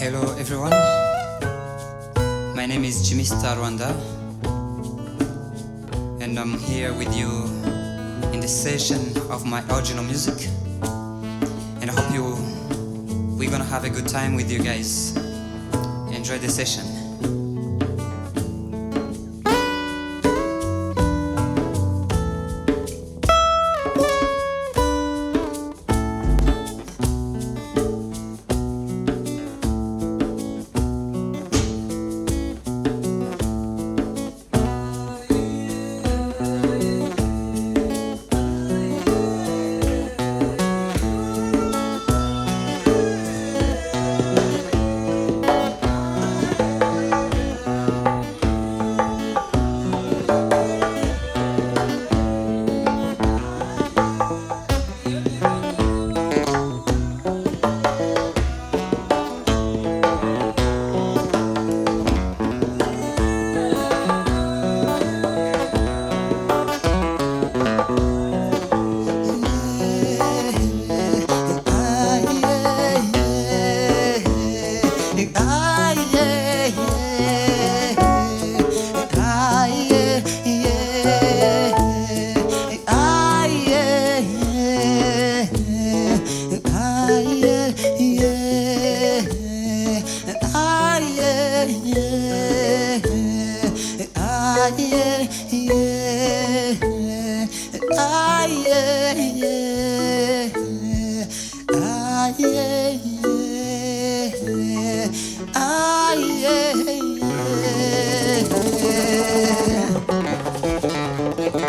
Hello everyone, my name is Jimmy Star Rwanda and I'm here with you in the session of my original music, and I hope we're gonna have a good time with you guys. Enjoy the session.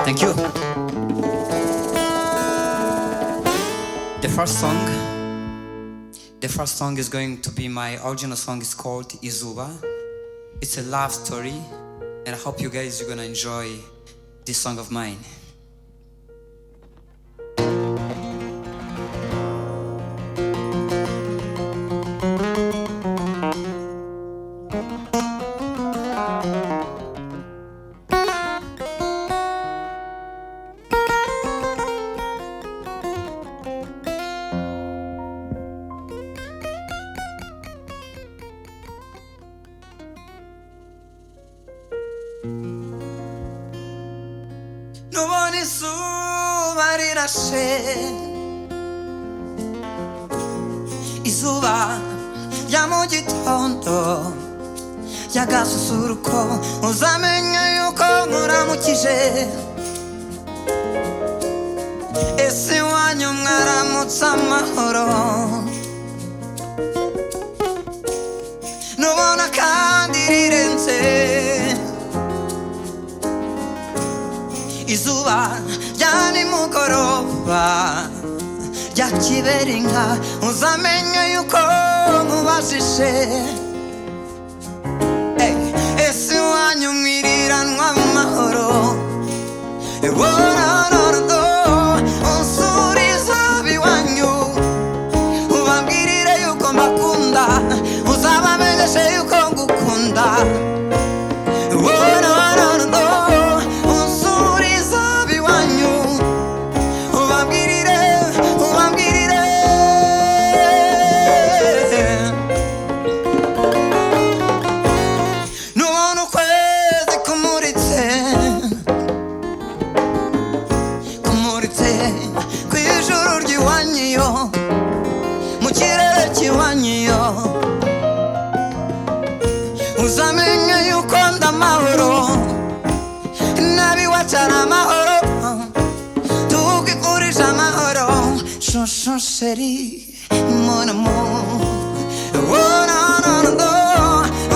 Thank you. The first song is going to be my original song. It's called Izuba. It's a love story, and I hope you guys are gonna enjoy this song of mine. Nubona izuba rirashe, izuba rya mu gitondo ry'agasusuruko, uzamenya yuko nkuramukije. Ese iwanyu mwaramutse amahoro? Nubona kandi rirenze izuba rya nimugoroba rya kiberinka, uzamenya yuko nkubajije. Ese iwanyu mwiriranwa amahoro? Unsuriza iwanyu ubabwirire yuko mbakunda, uzabamenyeshe yuko ngukunda. Kwijuru ry'iwanyu mu kirere cy'iwanyu, uzamenya yuko ndamahoro, nabiwacu ari amahoro, tukwifurije amahoro. Shosho sheri mon amour,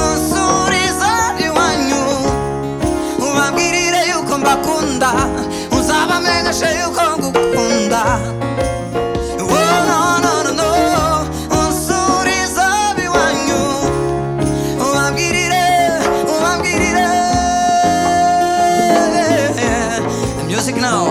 unsuriza iwanyu ubabwirire yuko mbakunda, uzabamenyeshe yuko ngukunda. Unsuriza iwanyu ubabwirire. Music now.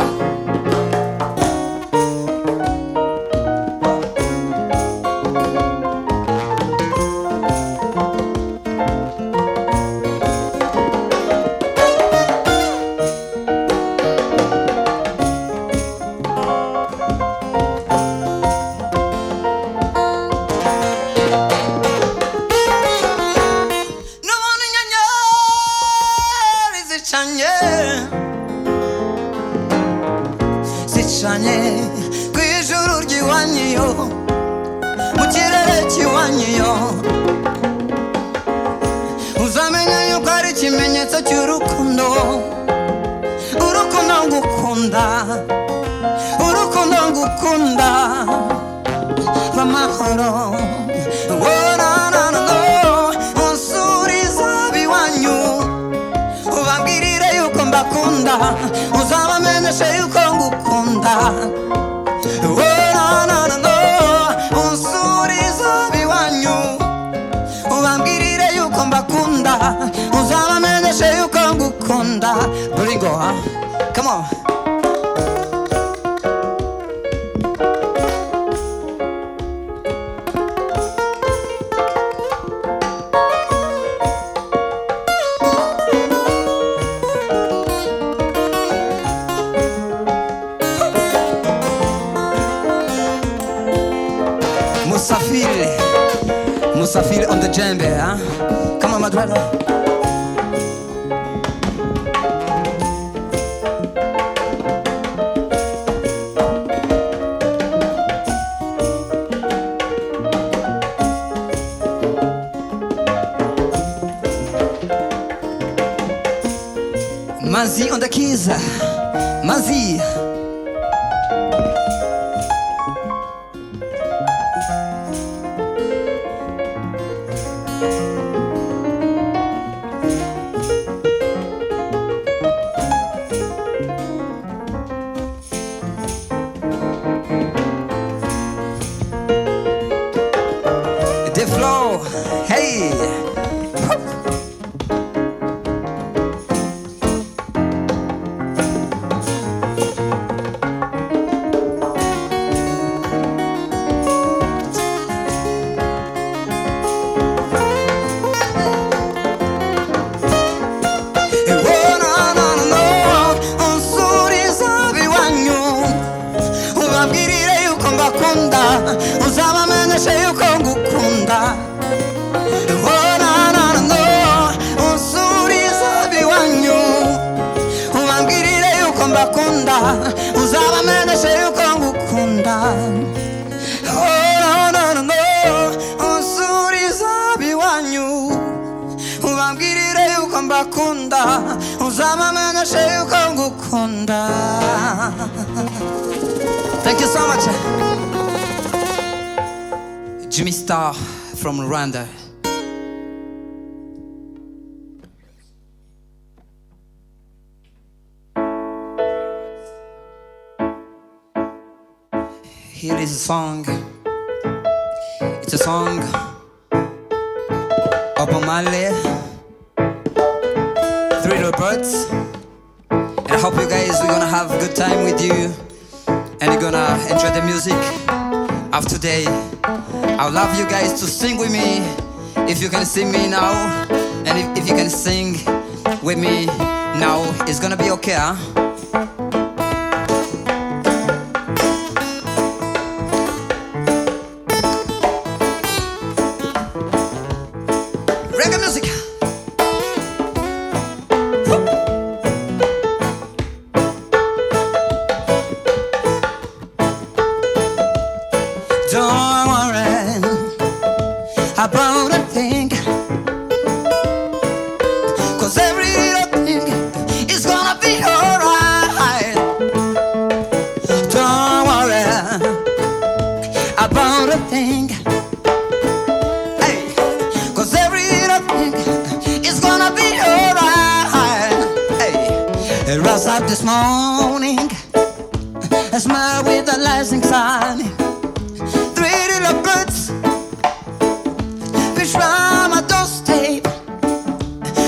yo mu kirere cy'iwanyu yo uzamenya yuko ari ikimenyetso cy'urukundo urukundo ngukunda urukundo ngukunda rw'amahoro unsuriza biwanyu ubabwirire yuko mbakunda uzabamenyeshe yuko ngukunda unsuriza biwanyu ubabwirire yuko mbakunda uzabamenyeshe yuko ngukunda Bolingo, huh? Come on. Musafiri on the djembe, huh? Come on, my brother. Mazi on the keys, Mazi. The flow, hey. Uzabamenyeshe yuko ngukunda unsuriza biwanyu ubabwirire yuko mbakunda uzabamenyeshe yuko ngukunda unsuriza biwanyu ubabwirire yuko mbakunda uzabamenyeshe yuko ngukunda. Thank you so much. Jimmy Star from Rwanda. Here is a song. It's a song of Omale, Three Little Birds. And I hope you guys are gonna have a good time with you and you're gonna enjoy the music of today. I would love you guys to sing with me. If you can sing me now, and if you can sing with me now, it's gonna be okay, huh? Reggae music. Don't worry about a thing, 'cause every little thing is gonna be alright. Don't worry about a thing, hey, 'cause every little thing is gonna be alright. Hey, I rose up this morning, I smile with the rising sun. Three little birds fish round my doorstep,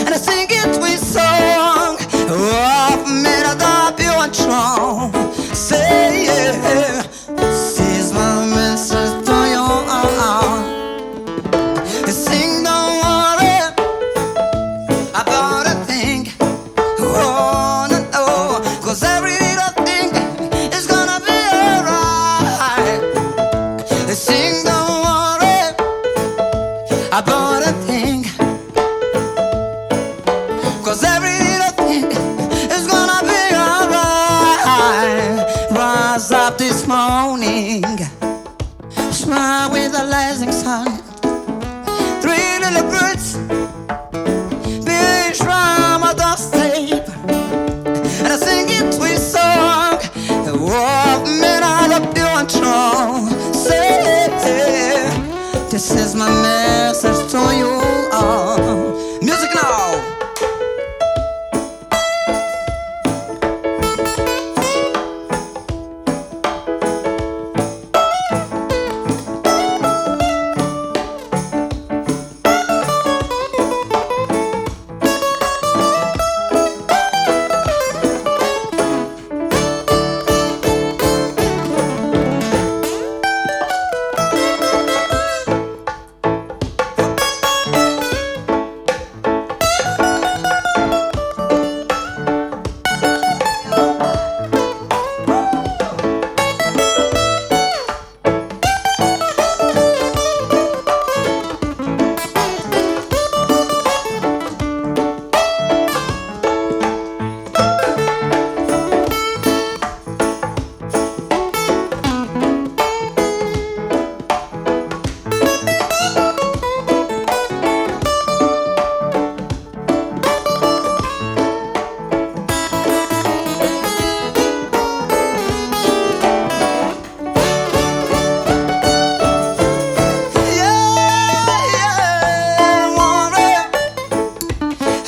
and I sing it with song. Oh, man, I love you and strong. Say yeah, this is my message to you. Sing, don't worry about a thing. Oh, no, no, 'cause every little thing is gonna be alright. Sing, don't worry about a thing, 'cause every little thing is gonna be alright. Rise up this morning, smile with a rising sun. Three little birds, beach from a doorstep, and I sing it sweet song. Oh, man, I love you and strong. Say, this is my message to you. Music now.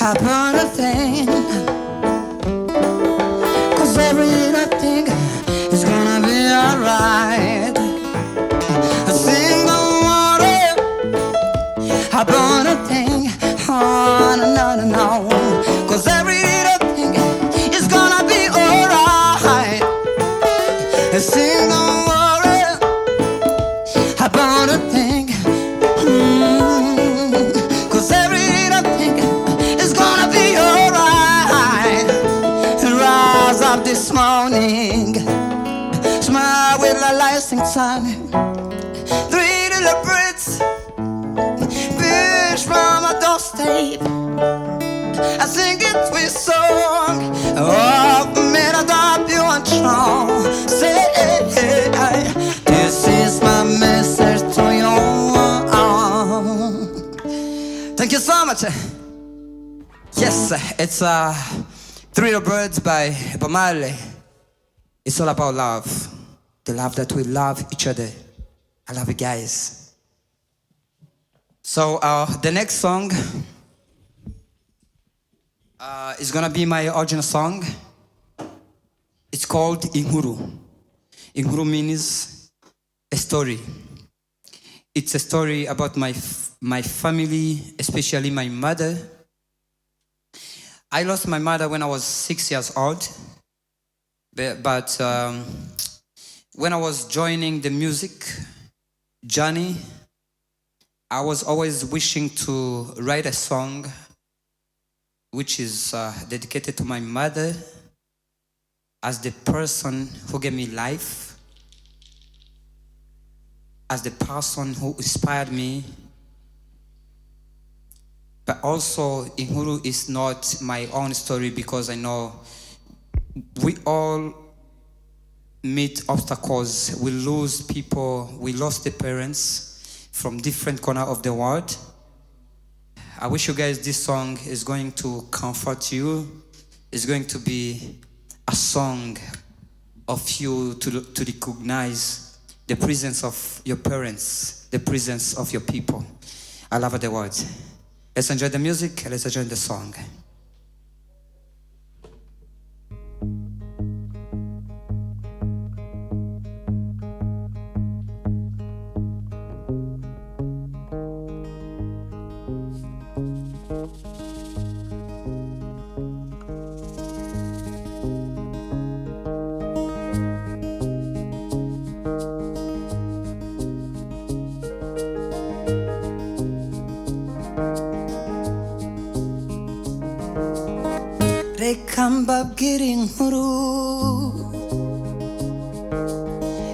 Happen a thing, 'cause every little thing is gonna be alright. A single water, happen a thing, oh no, 'cause every little thing is gonna be alright. A single water, happen a thing, 'cause every little thing is gonna be alright. Rise up this morning, smile with a rising sun. Three little birds, fish from a doorstep. I sing it with song. Oh, man, I love you and strong. Say, this is my message to you. Thank you so much. Yes, it's Three Little Birds by Bob Marley. It's all about love. The love that we love each other. I love you guys. So the next song is gonna be my original song. It's called Inkuru. Inkuru means a story. It's a story about my family, especially my mother. I lost my mother when I was 6 years old, but when I was joining the music journey, I was always wishing to write a song which is dedicated to my mother as the person who gave me life, as the person who inspired me. But also, Inkuru is not my own story, because I know we all meet obstacles. We lose people. We lost the parents from different corners of the world. I wish you guys this song is going to comfort you. It's going to be a song of you to recognize the presence of your parents, the presence of your people. I love the words. Let's enjoy the music, let's enjoy the song. Reka mbabwire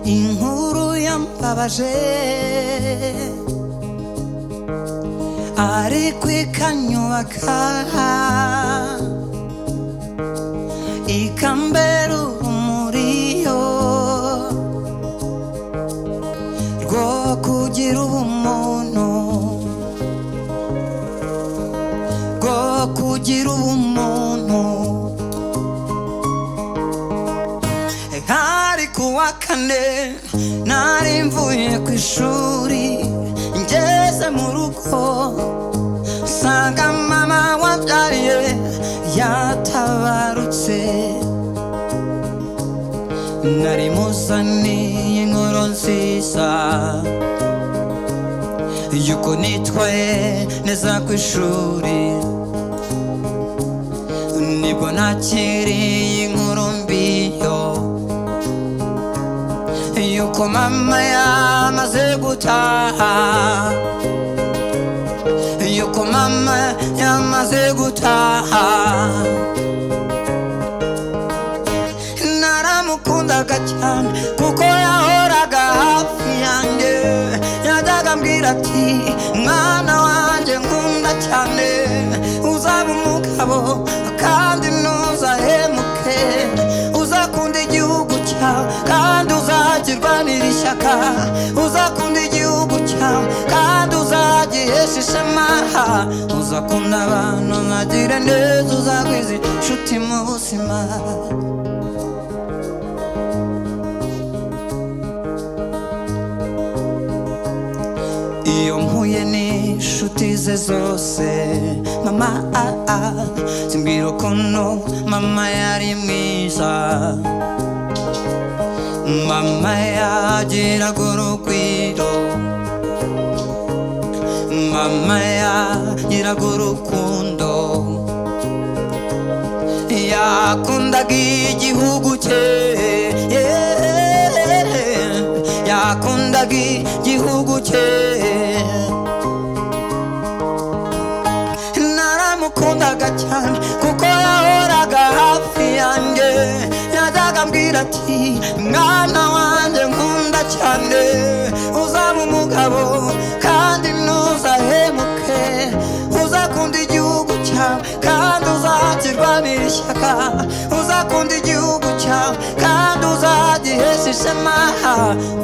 inkuru yambabaje, ariko ikanyubaka, ikambera urumuri rwo kugira ubumuntu, bwo kugira ubumuntu. Hari kuwa kane nari mvuye ku ishuri, ngeze mu rugo nsanga mama wabyaye yatabarutse. Nari muzaniye inkuru nziza yuko nitwaye neza ku ishuri, nibwo nakiriye inkuru mbi yuko mama yamaze gutaha, yuko mama yamaze gutaha. Naramukundaga cyane kuko yahoraga hafi yanjye, yajyaga ambwira ati mwana wanjye nkunda cyane, uzaba umugabo kandi ntuzahemuke, uzakunda igihugu cyawe kandi uzagirwanira ishyaka, uzakunda igihugu cyawe kandi uzagihesha ishema, uzakunda abantu nkagire neza, uzagwiza inshuti mu buzima. Iyo mpuye n'inshuti ze zose mama zimbwira ukuntu mama yari mwiza, mama yagiraga urugwiro, mama yagiraga urukundo, yakundaga igihugu cye, yakundaga igihugu cye. Naramukundaga cyane kuko yahoraga hafi yanjye, yajyaga ambwira ati mwana wanjye nkunda cyane, uzaba umugabo kandi ntuzahemuke, uzakunda igihugu cyawe kandi uzakirwanira ishyaka, uzakunda igihugu cyawe kandi uzagihesha ishema,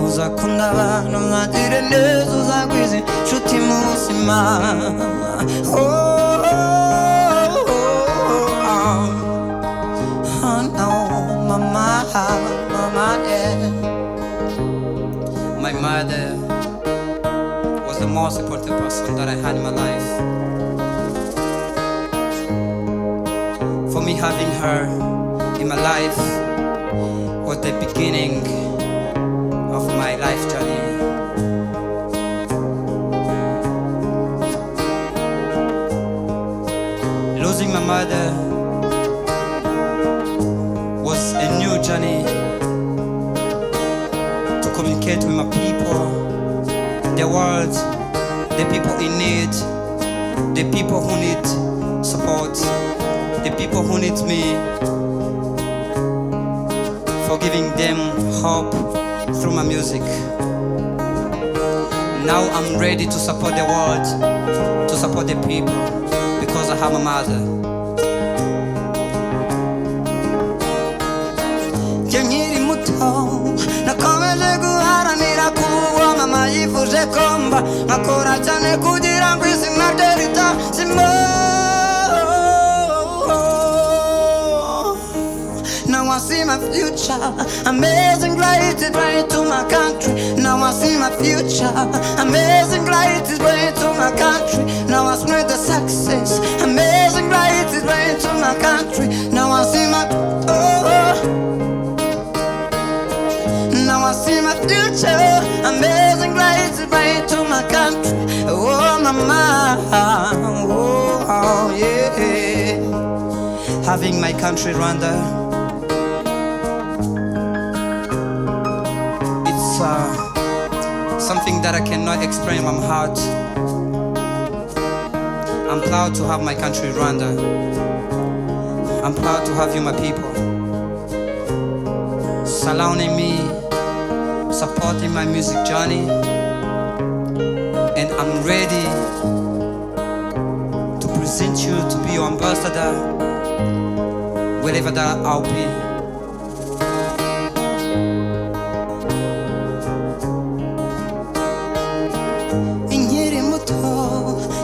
uzakunda abantu nkagire neza, uzagwiza inshuti mu buzima. My mother was the most important person that I had in my life. For me, having her in my life was the beginning of my life journey. Losing my mother was a new journey to communicate with my people, the world, the people in need, the people who need support, the people who need me, for giving them hope through my music. Now I'm ready to support the world, to support the people, because I have a mother. Nkiri muto nakomeje guharanira kuba mama yifuje komba, nkakora cyane kugira ngo izina rye ritazima. Now I see my future, amazing great is right to my country. Now I see my future, amazing great is right to my country. Now I spread the success, amazing great is right to my country. Now I see my now I see my future, amazing great is right to my country. Oh mama, oh yeah. Having my country Rwanda, something that I cannot explain in my heart. I'm proud to have my country Rwanda. I'm proud to have you, my people, surrounding me, supporting my music journey, and I'm ready to present you to be your ambassador wherever that I'll be. nkiri muto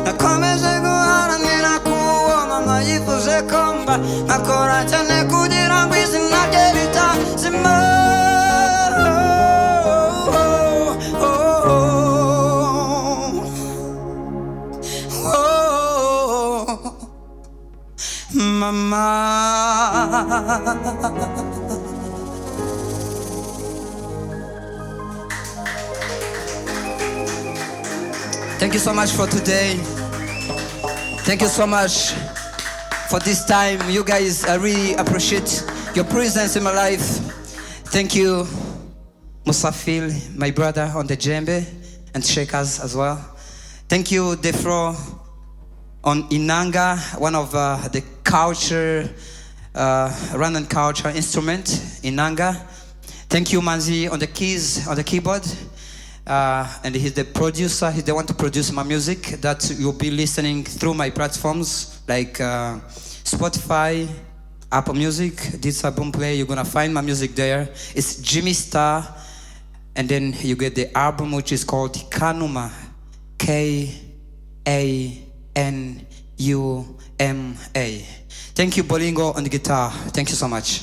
nakomeje guharanira kuwamama yifuje komba nkakora cyane kugira ngo izina rye ritazima Mama. Thank you so much for today. Thank you so much for this time. You guys, I really appreciate your presence in my life. Thank you, Musafil, my brother on the djembe, and Shakers as well. Thank you, Defro, on Inanga, one of the culture, Rwandan culture instrument, Inanga. Thank you, Manzi, on the keys, on the keyboard. And he's the producer, he's the one to produce my music that you'll be listening through my platforms like Spotify, Apple Music, Ditsa Boomplay. You're gonna find my music there. It's Jimmy Star. And then you get the album which is called Kanuma, Kanuma. Thank you, Bolingo, on the guitar. Thank you so much.